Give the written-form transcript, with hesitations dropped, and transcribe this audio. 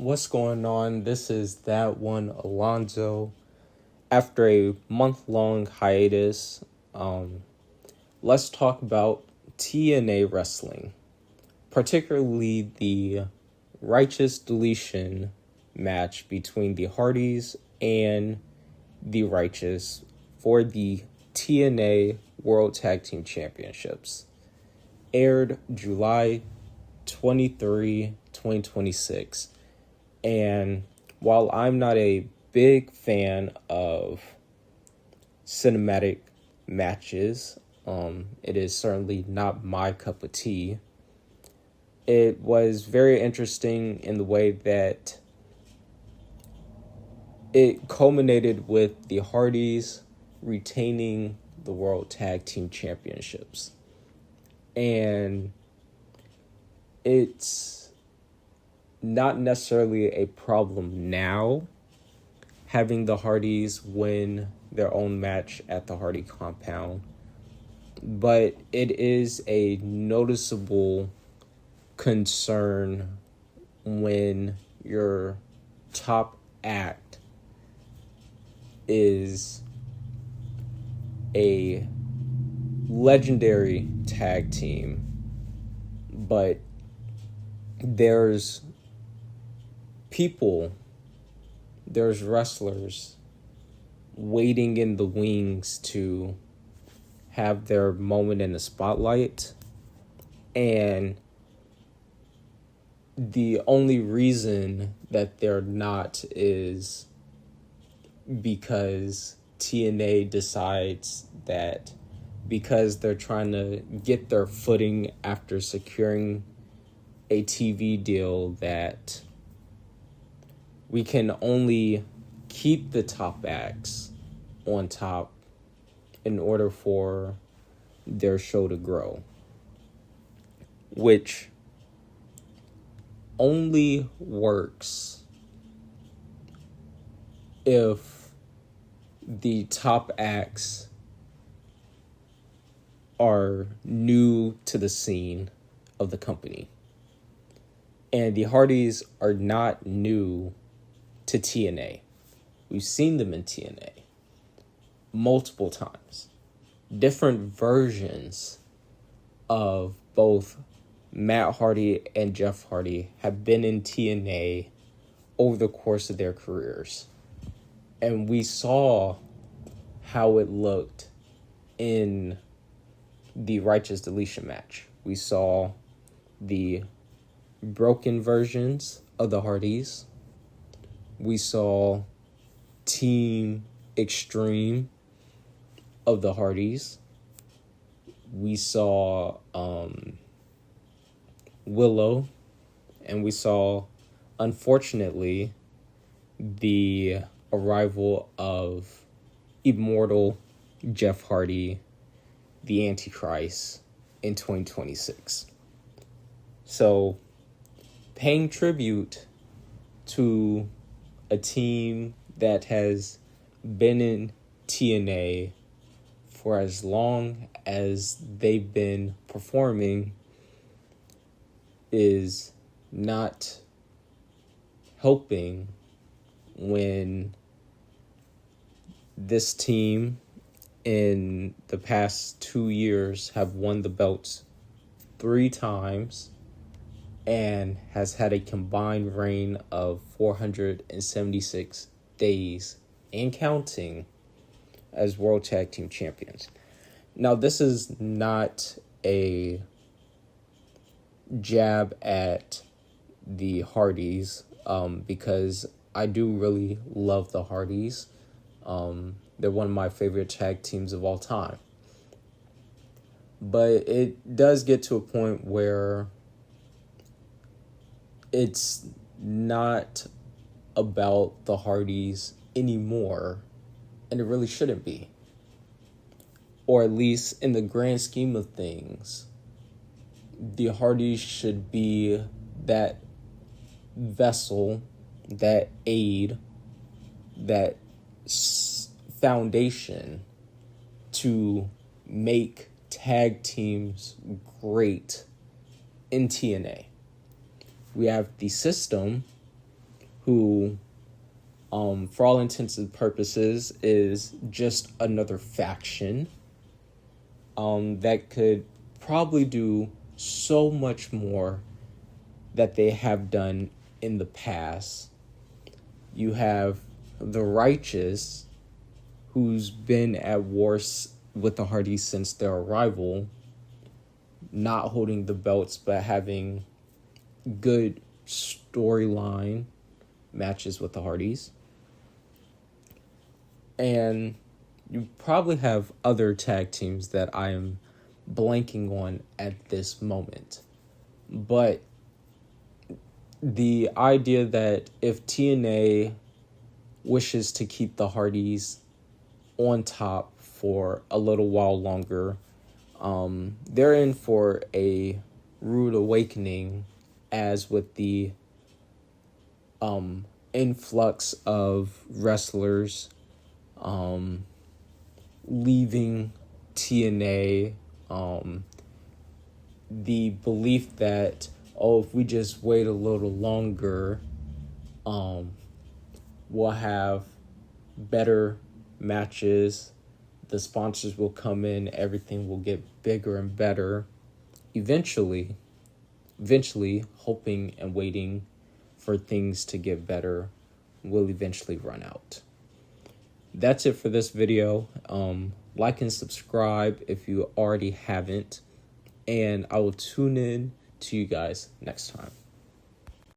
What's going on? This is that one Alonzo. After a month-long hiatus, let's talk about TNA wrestling, particularly the Righteous Deletion match between the Hardys and the Righteous for the TNA World Tag Team Championships. Aired July 23, 2026. And while I'm not a big fan of cinematic matches, it is certainly not my cup of tea. It was very interesting in the way that it culminated with the Hardys retaining the World Tag Team Championships. And it's not necessarily a problem now having the Hardys win their own match at the Hardy compound, but it is a noticeable concern when your top act is a legendary tag team, but there's wrestlers waiting in the wings to have their moment in the spotlight, and the only reason that they're not is because TNA decides that because they're trying to get their footing after securing a TV deal, that we can only keep the top acts on top in order for their show to grow, which only works if the top acts are new to the scene of the company. And the Hardys are not new to TNA. We've seen them in TNA multiple times. Different versions of both Matt Hardy and Jeff Hardy have been in TNA over the course of their careers. And we saw how it looked in the Righteous Deletion match. We saw the broken versions of the Hardys. We saw Team Extreme of the Hardys. We saw Willow. And we saw, unfortunately, the arrival of Immortal Jeff Hardy, the Antichrist, in 2026. So, paying tribute to a team that has been in TNA for as long as they've been performing is not helping when this team in the past 2 years have won the belts 3 times and has had a combined reign of 476 days and counting as World Tag Team Champions. Now, this is not a jab at the Hardys, because I do really love the Hardys. They're one of my favorite tag teams of all time. But it does get to a point where it's not about the Hardys anymore, and it really shouldn't be. Or at least in the grand scheme of things, the Hardys should be that vessel, that aid, that foundation to make tag teams great in TNA. We have the system who, for all intents and purposes, is just another faction that could probably do so much more that they have done in the past. You have the Righteous, who's been at war with the Hardys since their arrival, not holding the belts but having good storyline matches with the Hardys. And you probably have other tag teams that I am blanking on at this moment. But the idea that if TNA wishes to keep the Hardys on top for a little while longer, they're in for a rude awakening, as with the influx of wrestlers leaving TNA, the belief that, if we just wait a little longer, we'll have better matches, the sponsors will come in, everything will get bigger and better. Eventually, hoping and waiting for things to get better will eventually run out. That's it for this video. Like and subscribe if you already haven't, and I will tune in to you guys next time.